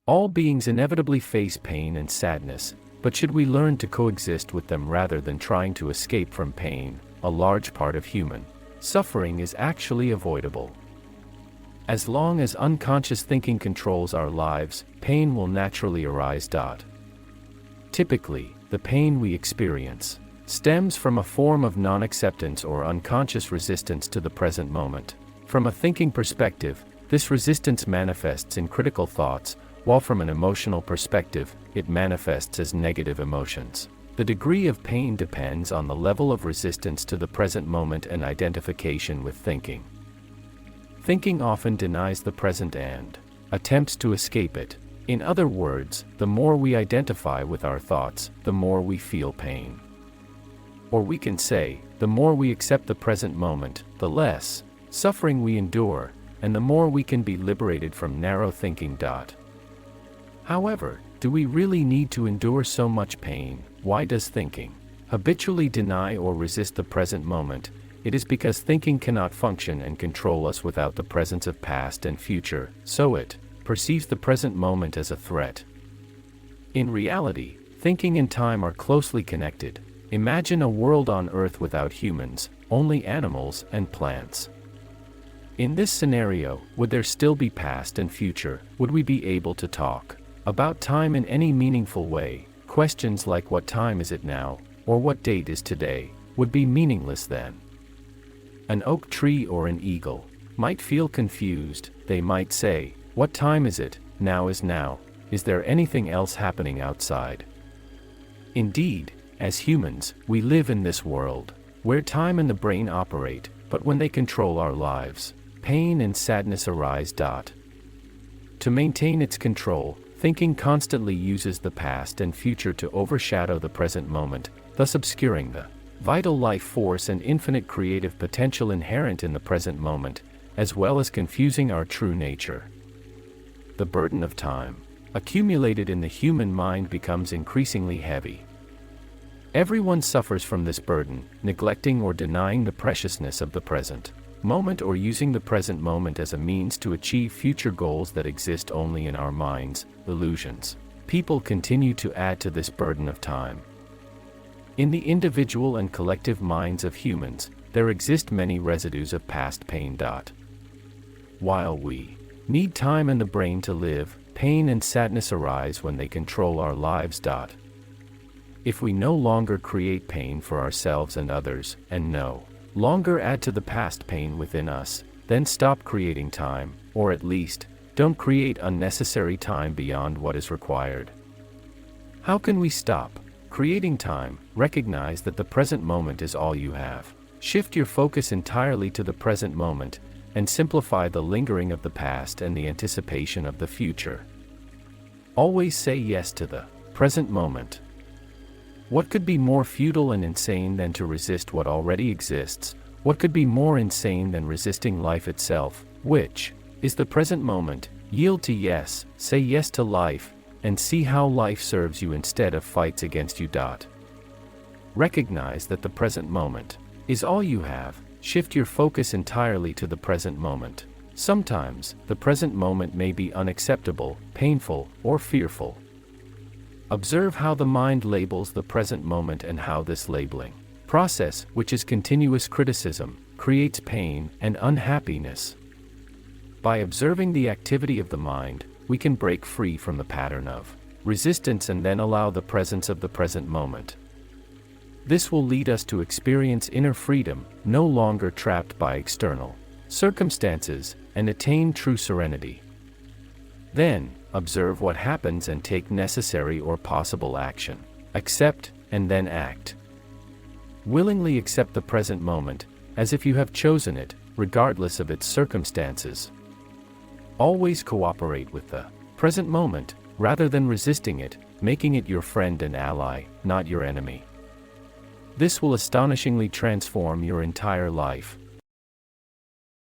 All beings inevitably face pain and sadness, but should we learn to coexist with them rather than trying to escape from pain? A large part of human suffering is actually avoidable. As long as unconscious thinking controls our lives, pain will naturally arise. Typically, the pain we experience stems from a form of non-acceptance or unconscious resistance to the present moment. From a thinking perspective, this resistance manifests in critical thoughts, while from an emotional perspective, it manifests as negative emotions. The degree of pain depends on the level of resistance to the present moment and identification with thinking. Thinking often denies the present and attempts to escape it. In other words, the more we identify with our thoughts, the more we feel pain. Or we can say, the more we accept the present moment, the less suffering we endure, and the more we can be liberated from narrow thinking. However, do we really need to endure so much pain? Why does thinking habitually deny or resist the present moment? It is because thinking cannot function and control us without the presence of past and future, so it perceives the present moment as a threat. In reality, thinking and time are closely connected. Imagine a world on Earth without humans, only animals and plants. In this scenario, would there still be past and future? Would we be able to talk about time in any meaningful way? Questions like what time is it now, or what date is today, would be meaningless then. An oak tree or an eagle might feel confused. They might say, what time is it? Now is now. Is there anything else happening outside? Indeed, as humans, we live in this world where time and the brain operate, but when they control our lives, pain and sadness arise. To maintain its control, thinking constantly uses the past and future to overshadow the present moment, thus obscuring the vital life force and infinite creative potential inherent in the present moment, as well as confusing our true nature. The burden of time accumulated in the human mind becomes increasingly heavy. Everyone suffers from this burden, neglecting or denying the preciousness of the present moment or using the present moment as a means to achieve future goals that exist only in our minds, illusions. People continue to add to this burden of time. In the individual and collective minds of humans, there exist many residues of past pain. While we need time and the brain to live, pain and sadness arise when they control our lives. If we no longer create pain for ourselves and others, and no longer add to the past pain within us, then stop creating time, or at least, don't create unnecessary time beyond what is required. How can we stop creating time? Recognize that the present moment is all you have. Shift your focus entirely to the present moment, and simplify the lingering of the past and the anticipation of the future. Always say yes to the present moment. What could be more futile and insane than to resist what already exists? What could be more insane than resisting life itself, which is the present moment? Yield to yes, say yes to life, and see how life serves you instead of fights against you. Recognize that the present moment is all you have. Shift your focus entirely to the present moment. Sometimes, the present moment may be unacceptable, painful, or fearful. Observe how the mind labels the present moment and how this labeling process, which is continuous criticism, creates pain and unhappiness. By observing the activity of the mind, we can break free from the pattern of resistance and then allow the presence of the present moment. This will lead us to experience inner freedom, no longer trapped by external circumstances, and attain true serenity. Then, observe what happens and take necessary or possible action. Accept, and then act. Willingly accept the present moment, as if you have chosen it, regardless of its circumstances. Always cooperate with the present moment, rather than resisting it, making it your friend and ally, not your enemy. This will astonishingly transform your entire life.